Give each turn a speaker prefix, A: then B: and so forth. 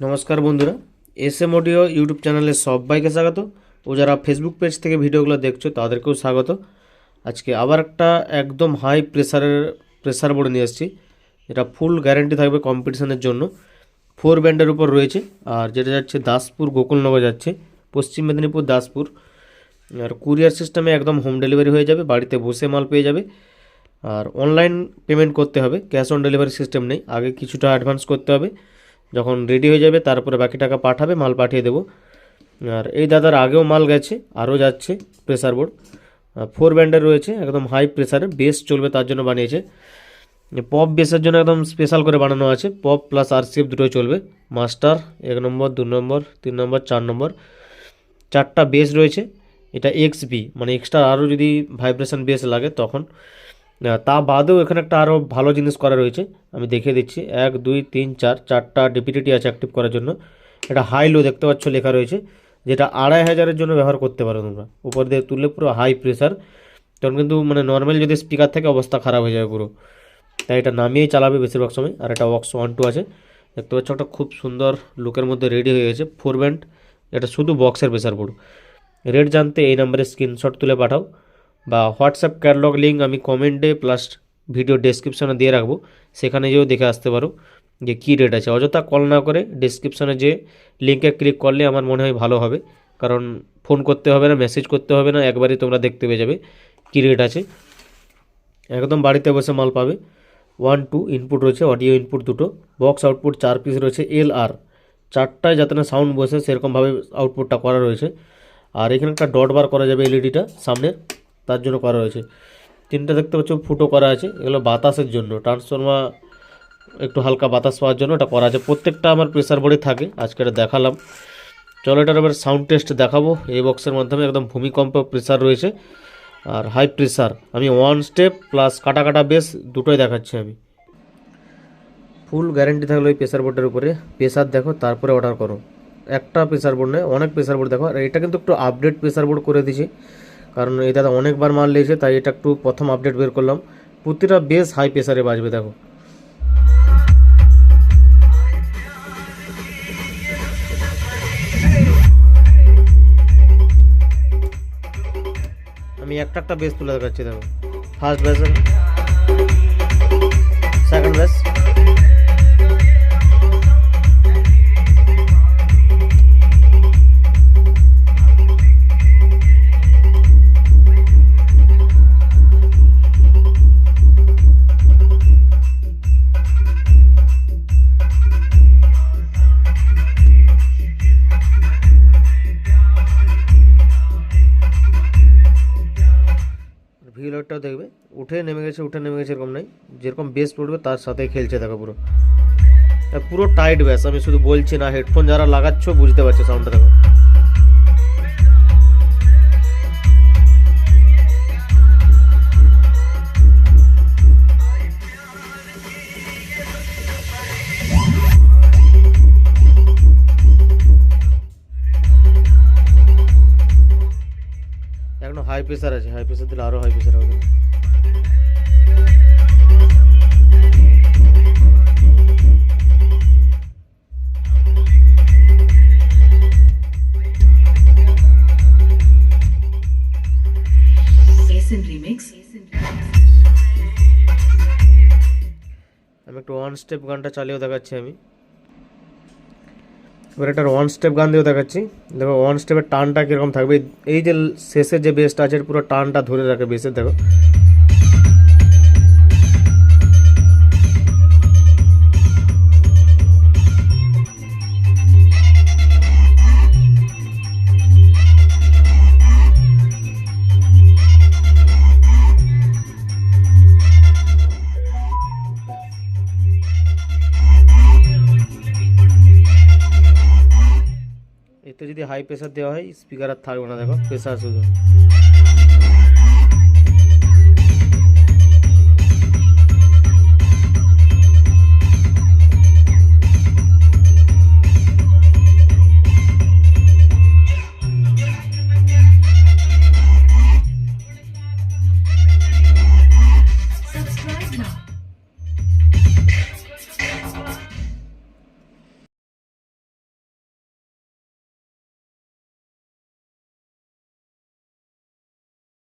A: নমস্কার বন্ধুরা, SM audio YouTube চ্যানেলে সবাইকে স্বাগত। ও যারা ফেসবুক পেজ থেকে ভিডিওগুলো দেখছো তাদেরকেও স্বাগত। আজকে আবার একটা একদম হাই প্রেসার বোর্ড নিয়ে এসেছি, যেটা ফুল গ্যারেন্টি থাকবে কম্পিটিশনের জন্য। 4 ব্যান্ডের উপর রয়েছে, আর যেটা যাচ্ছে দাসপুর গোকুলনগর যাচ্ছে, পশ্চিম মেদিনীপুর দাসপুর। আর কুরিয়ার সিস্টেমে একদম হোম ডেলিভারি হয়ে যাবে, বাড়িতে বসে মাল পেয়ে যাবে। আর অনলাইন পেমেন্ট করতে হবে, ক্যাশ অন ডেলিভারি সিস্টেম নেই। আগে কিছুটা অ্যাডভান্স করতে হবে, যখন রেডি হয়ে যাবে তারপরে বাকি টাকা পাঠাবে, মাল পাঠিয়ে দেবো। আর এই দাদার আগেও মাল গেছে, আরও যাচ্ছে প্রেসার বোর্ড। 4 ব্যান্ডের রয়েছে, একদম হাই প্রেসারে বেস চলবে তার জন্য বানিয়েছে। পপ বেসের জন্য একদম স্পেশাল করে বানানো আছে, পপ প্লাস আরসিএফ দুটোই চলবে। মাস্টার 1 নম্বর, 2 নম্বর, 3 নম্বর, 4 নম্বর, 4টা বেস রয়েছে। এটা এক্সবি, মানে এক্সট্রা আরও যদি ভাইব্রেশন বেস লাগে তখন। তা বাদেও এখানে একটা আরও ভালো জিনিস করা রয়েছে, আমি দেখিয়ে দিচ্ছি। 1 2 3 4, 4টা ডিপিটিটি আছে অ্যাক্টিভ করার জন্য। এটা হাই লো দেখতে পাচ্ছ লেখা রয়েছে, যেটা 2500-এর জন্য ব্যবহার করতে পারো তোমরা। উপর দিয়ে তুললে পুরো হাই প্রেসার, তখন কিন্তু মানে নর্মাল যদি স্পিকার থেকে অবস্থা খারাপ হয়ে যাবে পুরো। তাই এটা নামিয়েই চালাবে বেশিরভাগ সময়। আর এটা ওয়াক্স 1 2 আছে দেখতে পাচ্ছ, একটা খুব সুন্দর লুকের মধ্যে রেডি হয়ে গেছে 4 ব্যান্ড। এটা শুধু বক্সের প্রেসার বোর্ড। রেট জানতে এই নাম্বারে স্ক্রিনশট তুলে পাঠাও, বা হোয়াটসঅ্যাপ ক্যাটালগ লিঙ্ক আমি কমেন্টে প্লাস ভিডিও ডেসক্রিপশনে দিয়ে রাখবো, সেখানে যেও দেখে আসতে পারো যে কী রেট আছে। অযথা কল না করে ডেসক্রিপশনে যে লিঙ্কে ক্লিক করলে আমার মনে হয় ভালো হবে, কারণ ফোন করতে হবে না, মেসেজ করতে হবে না, একবারই তোমরা দেখতে পেয়ে যাবে কী রেট আছে। একদম বাড়িতে বসে মাল পাবে। 1 2 ইনপুট রয়েছে, অডিও ইনপুট দুটো, বক্স আউটপুট 4 পিস রয়েছে। LR 4টায় যাতে না সাউন্ড বসে সেরকমভাবে আউটপুটটা করা রয়েছে। আর এখানে একটা ডট বার করা যাবে এলইডিটা সামনের, তার জন্য করা রয়েছে। 3টা দেখতে পাচ্ছ ফুটো করা আছে, এগুলো বাতাসের জন্য, ট্রান্সফর্মার একটু হালকা বাতাস পাওয়ার জন্য এটা করা আছে। প্রত্যেকটা আমার প্রেসার বোর্ডে থাকে, আজকে এটা দেখালাম। চলো এটার এবার সাউন্ড টেস্ট দেখাবো এই বক্সের মাধ্যমে। একদম ভূমিকম্প প্রেসার রয়েছে আর হাই প্রেসার। আমি 1 স্টেপ প্লাস কাটা কাটা বেস দুটোই দেখাচ্ছি আমি। ফুল গ্যারেন্টি থাকলো এই প্রেসার বোর্ডের উপরে। প্রেসার দেখো তারপরে অর্ডার করো। একটা প্রেসার বোর্ড নয়, অনেক প্রেসার বোর্ড দেখো। আর এটা কিন্তু একটু আপডেট প্রেসার বোর্ড করে দিয়েছি, কারণ এই দাদা অনেকবার মাল লেগেছে, তাই এটা একটু প্রথম আপডেট বের করলাম। প্রতিটা বেস হাই প্রেসারে বাজবে দেখো। আমি একটা বেস তুলে দেখাচ্ছি দেখো। ফার্স্ট বেস, সেকেন্ড বেস, ভিউলারটাও দেখবে উঠে নেমে গেছে এরকম নাই, যেরকম বেস পড়বে তার সাথে খেলছে দেখো পুরো। পুরো টাইট বেস, আমি শুধু বলছি না, হেডফোন যারা লাগাচ্ছ বুঝতে পারছো সাউন্ডটা দেখো। এখন হাই প্রেসার আছে, হাই প্রেসার দিলে আরও হাই প্রেসার হবে। আমি একটু 1 স্টেপ গানটা চালিয়েও দেখাচ্ছি আমি। এবার এটার 1 স্টেপ গান দিয়েও দেখাচ্ছি দেখো। 1 স্টেপের টানটা কীরকম থাকবে, এই যে শেষের যে বেসটা আছে পুরো টানটা ধরে রাখে বেসের দেখো। এতে যদি হাই প্রেসার দেওয়া হয় স্পিকার আর থাকবে না দেখো, প্রেসার শুধু।